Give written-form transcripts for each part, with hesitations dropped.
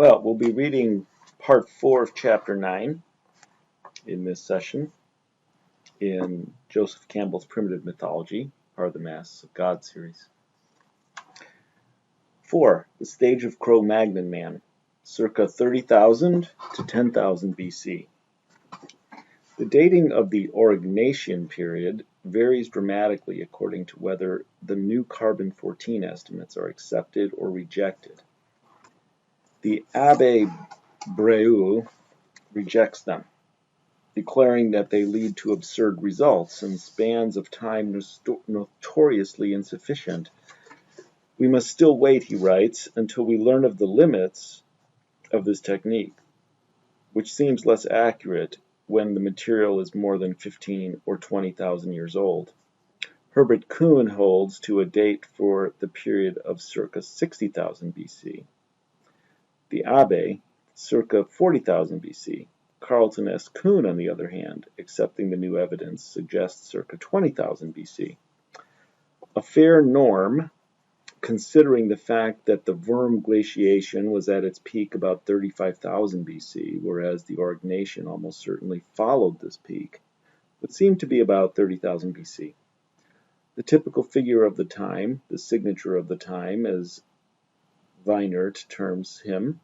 Well, we'll be reading part 4 of chapter 9 in this session in Joseph Campbell's Primitive Mythology, part of the Masks of God series. 4. The stage of Cro-Magnon man, circa 30,000 to 10,000 BC. The dating of the Aurignacian period varies dramatically according to whether the new carbon-14 estimates are accepted or rejected. The Abbé Breuil rejects them, declaring that they lead to absurd results and spans of time notoriously insufficient. We must still wait, he writes, until we learn of the limits of this technique, which seems less accurate when the material is more than 15 or 20,000 years old. Herbert Kuhn holds to a date for the period of circa 60,000 BC. The Abbé, circa 40,000 BC. Carlton S. Kuhn, on the other hand, accepting the new evidence, suggests circa 20,000 BC. A fair norm, considering the fact that the Würm glaciation was at its peak about 35,000 BC, whereas the Aurignacian almost certainly followed this peak, would seem to be about 30,000 BC. The typical figure of the time, the signature of the time, as Weinert terms him,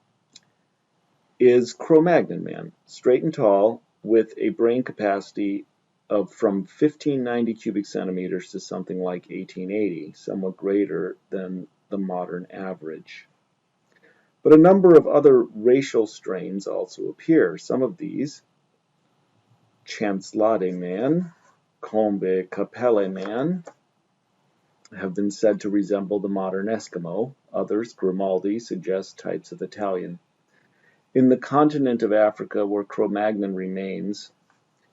is Cro-Magnon man, straight and tall, with a brain capacity of from 1590 cubic centimeters to something like 1880, somewhat greater than the modern average. But a number of other racial strains also appear. Some of these, Chanslade man, Combe Capelle man, have been said to resemble the modern Eskimo. Others, Grimaldi, suggest types of Italian. In the continent of Africa, where Cro-Magnon remains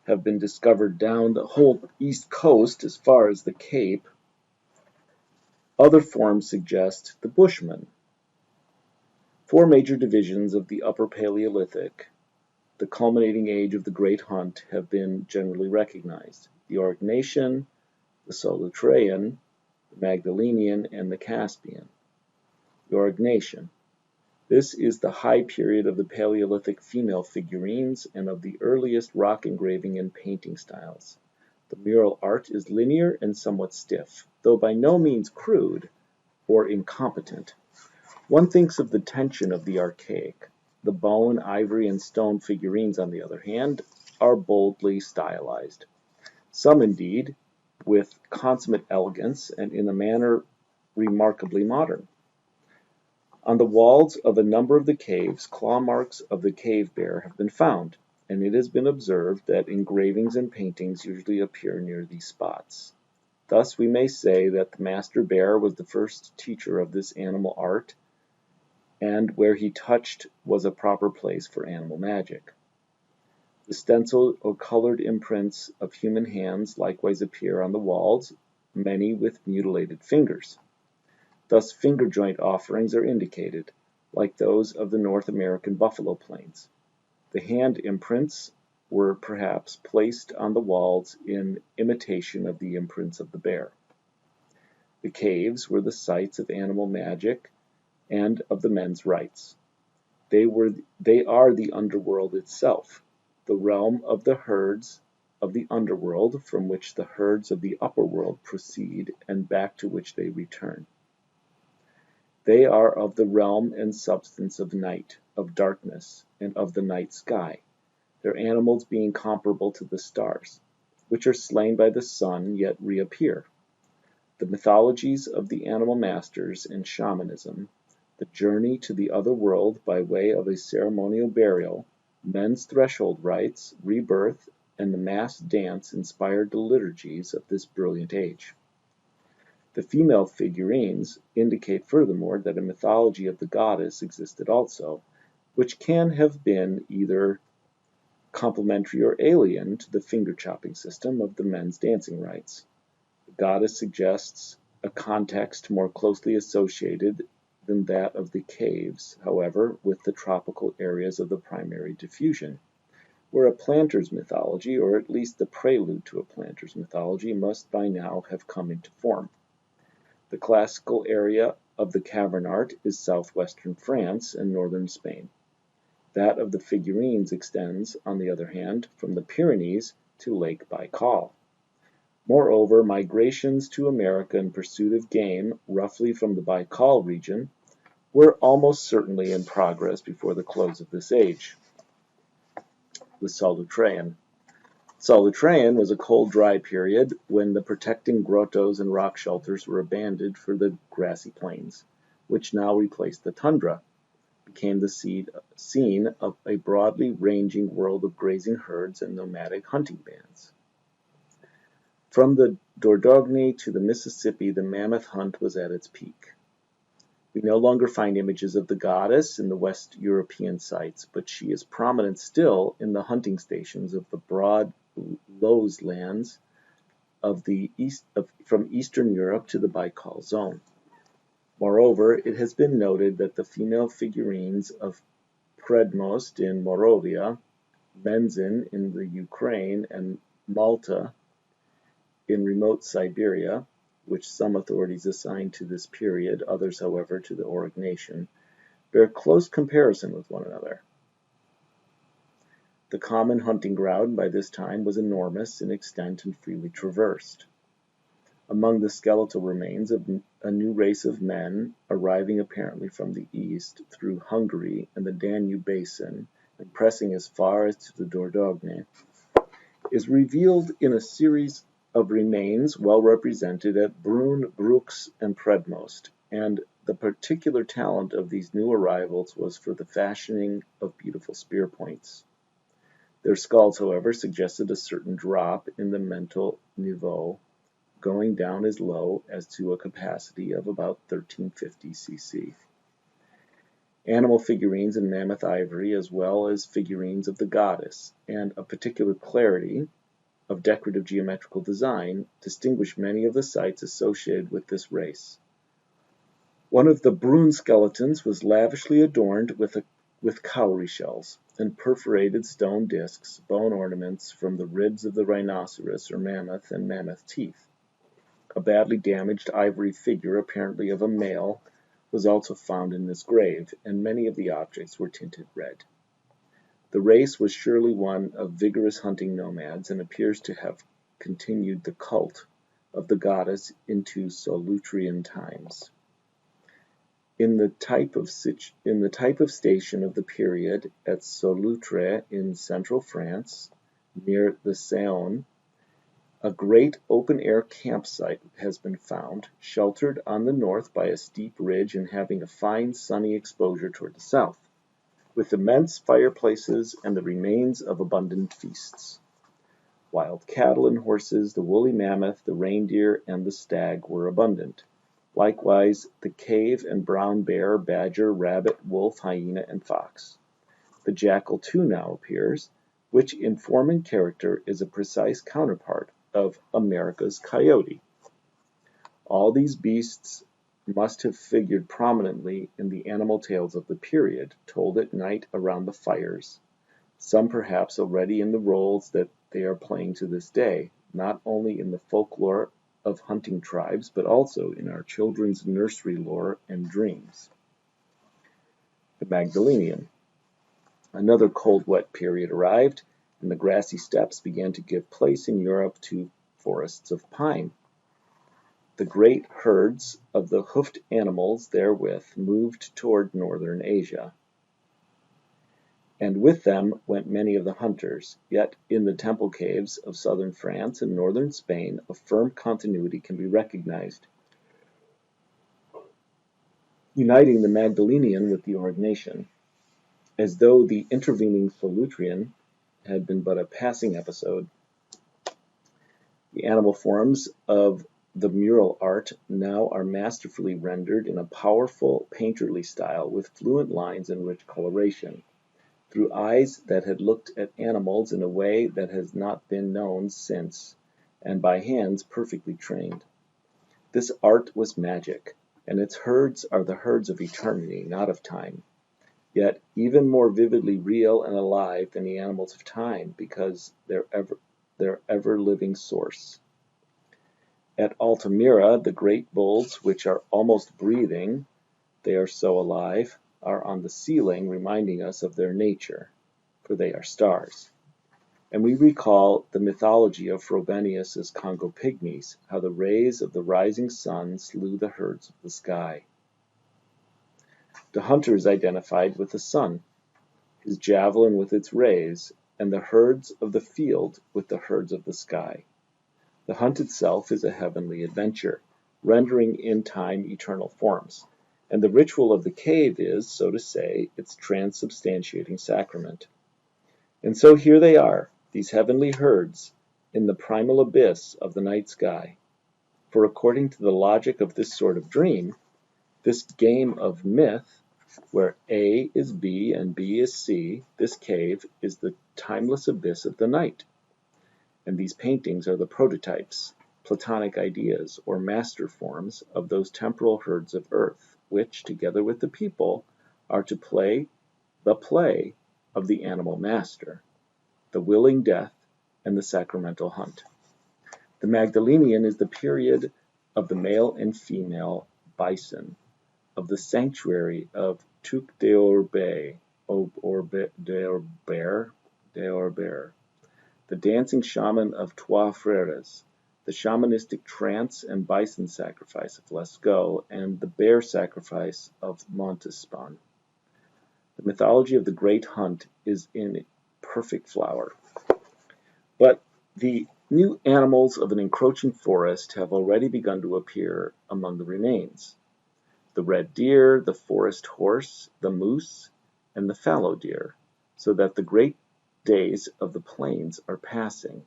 have been discovered down the whole east coast as far as the Cape, other forms suggest the Bushman. 4 major divisions of the Upper Paleolithic, the culminating age of the Great Hunt, have been generally recognized: the Aurignacian, the Solutrean, the Magdalenian, and the Caspian. The Aurignacian. This is the high period of the Paleolithic female figurines and of the earliest rock engraving and painting styles. The mural art is linear and somewhat stiff, though by no means crude or incompetent. One thinks of the tension of the archaic. The bone, ivory, and stone figurines, on the other hand, are boldly stylized. Some, indeed, with consummate elegance and in a manner remarkably modern. On the walls of a number of the caves, claw marks of the cave bear have been found, and it has been observed that engravings and paintings usually appear near these spots. Thus we may say that the master bear was the first teacher of this animal art, and where he touched was a proper place for animal magic. The stenciled or colored imprints of human hands likewise appear on the walls, many with mutilated fingers. Thus finger joint offerings are indicated, like those of the North American buffalo plains. The hand imprints were perhaps placed on the walls in imitation of the imprints of the bear. The caves were the sites of animal magic and of the men's rites. They are the underworld itself, the realm of the herds of the underworld, from which the herds of the upper world proceed and back to which they return. They are of the realm and substance of night, of darkness, and of the night sky, their animals being comparable to the stars, which are slain by the sun yet reappear. The mythologies of the animal masters and shamanism, the journey to the other world by way of a ceremonial burial, men's threshold rites, rebirth, and the mass dance inspired the liturgies of this brilliant age. The female figurines indicate furthermore that a mythology of the goddess existed also, which can have been either complementary or alien to the finger-chopping system of the men's dancing rites. The goddess suggests a context more closely associated than that of the caves, however, with the tropical areas of the primary diffusion, where a planter's mythology, or at least the prelude to a planter's mythology, must by now have come into form. The classical area of the cavern art is southwestern France and northern Spain. That of the figurines extends, on the other hand, from the Pyrenees to Lake Baikal. Moreover, migrations to America in pursuit of game, roughly from the Baikal region, were almost certainly in progress before the close of this age. The Solutrean. Solutrean was a cold, dry period when the protecting grottos and rock shelters were abandoned for the grassy plains, which now replaced the tundra, became the scene of a broadly ranging world of grazing herds and nomadic hunting bands. From the Dordogne to the Mississippi, the mammoth hunt was at its peak. We no longer find images of the goddess in the West European sites, but she is prominent still in the hunting stations of the broad Lowes lands from Eastern Europe to the Baikal zone. Moreover, it has been noted that the female figurines of Predmost in Moravia, Menzin in the Ukraine, and Malta in remote Siberia, which some authorities assign to this period, others, however, to the Aurignacian, bear close comparison with one another. The common hunting ground by this time was enormous in extent and freely traversed. Among the skeletal remains of a new race of men, arriving apparently from the east through Hungary and the Danube basin, and pressing as far as to the Dordogne, is revealed in a series of remains well represented at Brunn, Brux, and Predmost, and the particular talent of these new arrivals was for the fashioning of beautiful spear points. Their skulls, however, suggested a certain drop in the mental niveau, going down as low as to a capacity of about 1350 cc. Animal figurines in mammoth ivory, as well as figurines of the goddess, and a particular clarity of decorative geometrical design, distinguish many of the sites associated with this race. One of the Brunn skeletons was lavishly adorned with cowrie shells and perforated stone discs, bone ornaments from the ribs of the rhinoceros or mammoth and mammoth teeth. A badly damaged ivory figure, apparently of a male, was also found in this grave, and many of the objects were tinted red. The race was surely one of vigorous hunting nomads, and appears to have continued the cult of the goddess into Solutrean times. In the type of station of the period at Solutre in central France, near the Saône, a great open-air campsite has been found, sheltered on the north by a steep ridge and having a fine sunny exposure toward the south, with immense fireplaces and the remains of abundant feasts. Wild cattle and horses, the woolly mammoth, the reindeer, and the stag were abundant. Likewise, the cave and brown bear, badger, rabbit, wolf, hyena, and fox. The jackal too now appears, which in form and character is a precise counterpart of America's coyote. All these beasts must have figured prominently in the animal tales of the period, told at night around the fires, some perhaps already in the roles that they are playing to this day, not only in the folklore of hunting tribes, but also in our children's nursery lore and dreams. The Magdalenian. Another cold, wet period arrived, and the grassy steppes began to give place in Europe to forests of pine. The great herds of the hoofed animals therewith moved toward northern Asia, and with them went many of the hunters. Yet in the temple caves of southern France and northern Spain a firm continuity can be recognized, uniting the Magdalenian with the Aurignacian, as though the intervening Solutrean had been but a passing episode. The animal forms of the mural art now are masterfully rendered in a powerful painterly style with fluent lines and rich coloration, through eyes that had looked at animals in a way that has not been known since, and by hands perfectly trained. This art was magic, and its herds are the herds of eternity, not of time, yet even more vividly real and alive than the animals of time, because their ever-living source. At Altamira, the great bulls, which are almost breathing, they are so alive, are on the ceiling reminding us of their nature, for they are stars. And we recall the mythology of Frobenius's Congo pygmies, how the rays of the rising sun slew the herds of the sky. The hunter is identified with the sun, his javelin with its rays, and the herds of the field with the herds of the sky. The hunt itself is a heavenly adventure, rendering in time eternal forms, and the ritual of the cave is, so to say, its transubstantiating sacrament. And so here they are, these heavenly herds, in the primal abyss of the night sky. For according to the logic of this sort of dream, this game of myth, where A is B and B is C, this cave is the timeless abyss of the night. And these paintings are the prototypes, Platonic ideas, or master forms of those temporal herds of earth, which, together with the people, are to play the play of the animal master, the willing death, and the sacramental hunt. The Magdalenian is the period of the male and female bison, of the sanctuary of Tuc d'Orbe, the dancing shaman of Trois Frères, the shamanistic trance and bison sacrifice of Lascaux, and the bear sacrifice of Montespan. The mythology of the great hunt is in perfect flower. But the new animals of an encroaching forest have already begun to appear among the remains. The red deer, the forest horse, the moose, and the fallow deer, so that the great days of the plains are passing.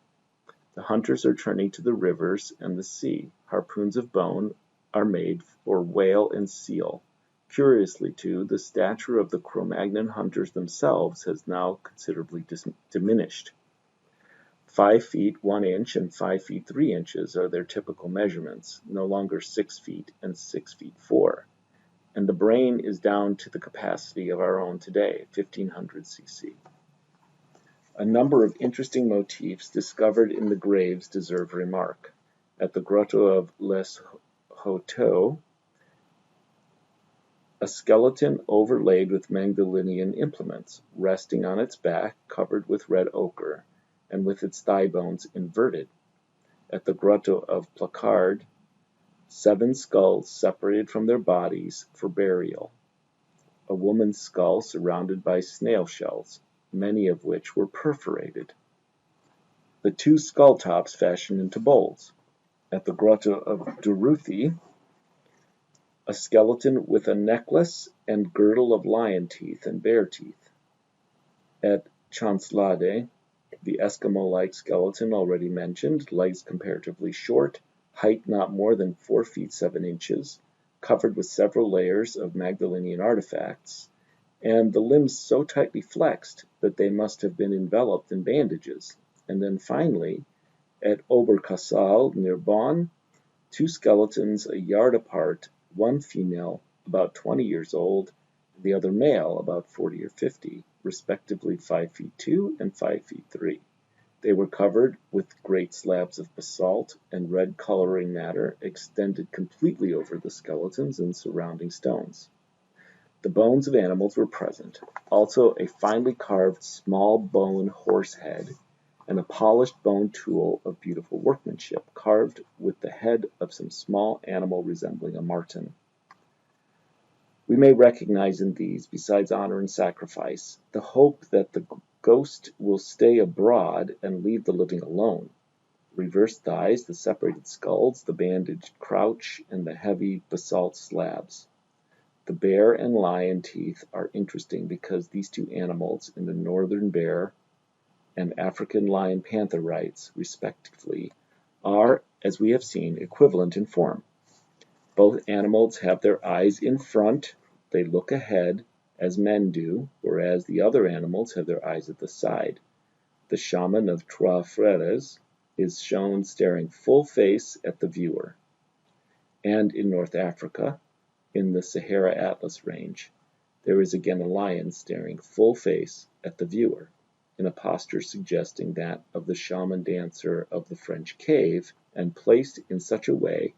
The hunters are turning to the rivers and the sea. Harpoons of bone are made for whale and seal. Curiously, too, the stature of the Cro-Magnon hunters themselves has now considerably diminished. 5 feet 1 inch and 5 feet 3 inches are their typical measurements, no longer 6 feet and 6 feet 4. And the brain is down to the capacity of our own today, 1500 cc. A number of interesting motifs discovered in the graves deserve remark. At the grotto of Les Hoteaux, a skeleton overlaid with Magdalenian implements, resting on its back, covered with red ochre, and with its thigh bones inverted. At the grotto of Placard, 7 skulls separated from their bodies for burial. A woman's skull surrounded by snail shells, many of which were perforated. The 2 skull tops fashioned into bowls. At the grotto of Duruthi, a skeleton with a necklace and girdle of lion teeth and bear teeth. At Chanslade, the Eskimo-like skeleton already mentioned, legs comparatively short, height not more than 4 feet 7 inches, covered with several layers of Magdalenian artifacts, and the limbs so tightly flexed that they must have been enveloped in bandages. And then finally, at Oberkassel near Bonn, 2 skeletons a yard apart, one female about 20 years old, the other male about 40 or 50, respectively 5 feet 2 and 5 feet 3. They were covered with great slabs of basalt, and red coloring matter extended completely over the skeletons and surrounding stones. The bones of animals were present, also a finely carved small bone horse head, and a polished bone tool of beautiful workmanship, carved with the head of some small animal resembling a marten. We may recognize in these, besides honor and sacrifice, the hope that the ghost will stay abroad and leave the living alone. Reversed thighs, the separated skulls, the bandaged crouch, and the heavy basalt slabs. The bear and lion teeth are interesting because these 2 animals in the northern bear and African lion panther rites, respectively, are, as we have seen, equivalent in form. Both animals have their eyes in front, they look ahead, as men do, whereas the other animals have their eyes at the side. The shaman of Trois Frères is shown staring full face at the viewer. And in North Africa, in the Sahara Atlas range, there is again a lion staring full face at the viewer, in a posture suggesting that of the shaman dancer of the French cave, and placed in such a way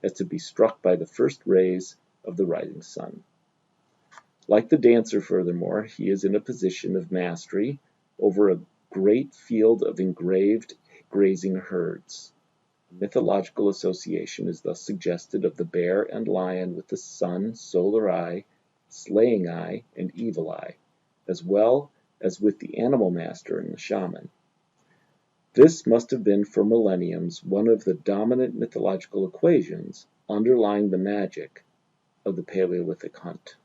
as to be struck by the first rays of the rising sun. Like the dancer, furthermore, he is in a position of mastery over a great field of engraved grazing herds. A mythological association is thus suggested of the bear and lion with the sun, solar eye, slaying eye, and evil eye, as well as with the animal master and the shaman. This must have been for millenniums one of the dominant mythological equations underlying the magic of the Paleolithic hunt.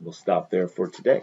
We'll stop there for today.